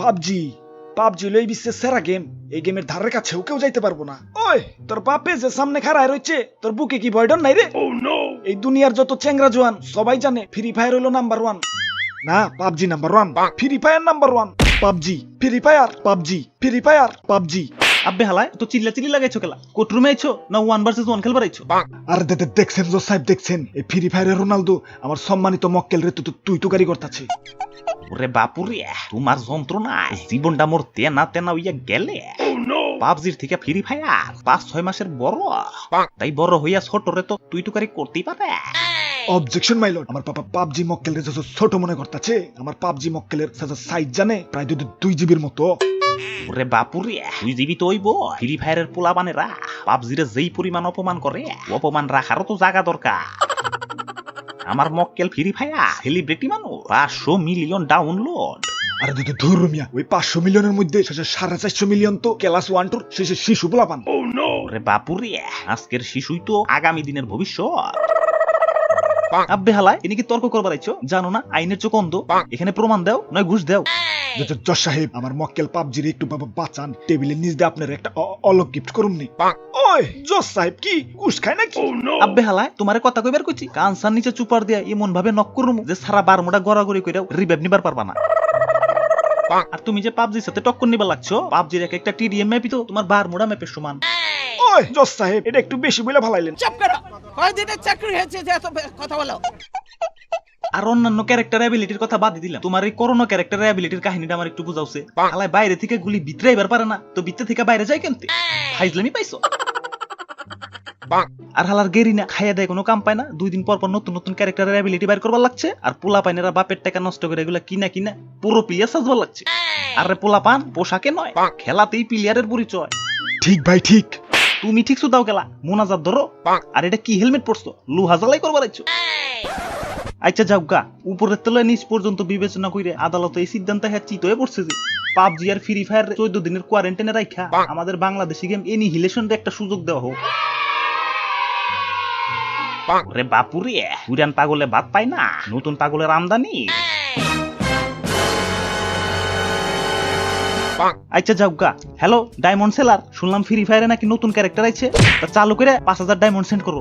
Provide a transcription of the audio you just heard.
PUBG PUBG লই বিশ্বের সেরা গেম। এই গেমের ধারের কাছেও কেউ যাইতে পারবো না। ওই তোর বাপে যে সামনে খাড়ায় রয়েছে, তোর বুকে কি ভয় ডর নাই রে? এই দুনিয়ার যত চেংরা জোয়ান সবাই জানে ফ্রি ফায়ার হলো নাম্বার 1। না, PUBG number 1, free fire number 1। PUBG, free fire, PUBG, free fire, PUBG. আব্বে হালায় তো চিল্লা চিল্লি লাগাইছো খেলা? কোর্টরুমে আইছো না 1 ভার্সেস 1 খেলবার আইছো? আর দেখছেন জো সাহেব, দেখছেন এই ফ্রি ফায়ারের রোনালদো আমার সম্মানিত মক্কেল রে তুই তো গাড়ি করতেছে। ওরে বাপুরে, তোমার যন্ত্রণা জীবনটা মোর তেনা তেনা হইয়া গেলে। পাবজির থেকে ফ্রি ফায়ার 5-6 মাসের বড়, তাই বড় হইয়া ছোট রে তো তুই তো গাড়ি করতেই পারে। অবজেকশন মাই লর্ড, আমার পাপা পাবজি মক্কেল রে ছোট মনে করতেছে। আমার পাবজি মক্কেলের সাইজ জানে প্রায় 2 জিবির মতো। ওরে বাপুরে, 2 জিবি তো হইব। ফ্রি ফায়ারের পোলা বানেরা পাবজিরে যেই পরিমাণ অপমান করে, অপমান রাখারও তো জায়গা দরকার। আমার মক্কেল ফ্রি ফায়ার সেলিব্রিটি মানুষ, 500 মিলিয়ন ডাউনলোড। আরে ধুর মিয়া, ওই 500 মিলিয়নের মধ্যে 450 মিলিয়ন তো ক্লাস 1 টুর শেষে শিশু পোলাপান। ওরে বাপুরে, আজকের শিশুই তো আগামী দিনের ভবিষ্যৎ। আব্বে হালায় এনে কি তর্ক করবার আইছো? জানো না আইনের চোখ অন্ধ? এখানে প্রমাণ দাও নয় ঘুষ দাও। জজ সাহেব, আমার মক্কেল পাবজির একটু বাঁচান, টেবিলের নিচ দিয়ে আপনার একটা অলক গিফট করুন নি। ওই জজ সাহেব কি ঘুষ খায় নাকি? আব্বে হালায় তোমারে কথা কইবার কইছি, কানসার নিচে চুপার দিয়া এমন ভাবে নক করুম যে সারা বারমুডা গড়াগড়ি কইরা রিভাইভ নিবার পারবা না। আর তুমি যে পাবজির সাথে টক্কর নিবার লাগছো, পাবজির একটা টিডিএম ম্যাপই তো তোমার বারমুডা ম্যাপের সমান। ওই জজ সাহেব, এটা একটু বেশি বলে ভালাইলেন। চুপ করো, কয়দিনের চাকরি হয়েছে যে এত কথা বলো? আর অন্যান্য ক্যারেক্টার অ্যাবিলিটির কথা বাদ দিলাম, তোমার এই করোনা ক্যারেক্টার অ্যাবিলিটির কাহিনীটা আমার একটু বুঝাওছে। হালায় বাইরে থেকে গুলি ভিতরে এবার পারে না, তো ভিতরে থেকে বাইরে যায় কেমতে? ফাইজলামি পাইছো? আর হালার গেরিনা খাইয়া দেয় কোনো কাম পায় না, 2 দিন পর পর নতুন নতুন ক্যারেক্টারের অ্যাবিলিটি বাইর করবার লাগছে। আর পোলা পাইনেরা বাপের টাকা নষ্ট করে এগুলা কিনা পুরো প্লেয়ার সাজবার লাগছে। আর পোলা পান পোশাকে নয়, খেলাতেই প্লেয়ারের পরিচয়। ঠিক ভাই ঠিক। তুমি ঠিক সুদাও খেলা, মোনাজাত ধরো। আর এটা কি হেলমেট পরছো? লোহা জ্বালাই করবার আইছো? আচ্ছা যাও গা, উপরের তলায় নিচ পর্যন্ত বিবেচনা করে আদালতে এই সিদ্ধান্ত চিত হয়ে পড়ছে যে পাবজি আর ফ্রি ফায়ার 14 দিনের কোয়ারেন্টাইনে রাখা আমাদের বাংলাদেশি গেম এনিহিলেশনের একটা সুযোগ দেওয়া হোক। ওরে বাপুরে, পুরান পাগলে বাদ পায় না, নতুন পাগলের আমদানি। আচ্ছা যাও গা। হ্যালো ডায়মন্ড সেলার, শুনলাম ফ্রি ফায়ারে নাকি নতুন ক্যারেক্টার আইছে, তা চালু করে 5000 ডায়মন্ড সেন্ড করো।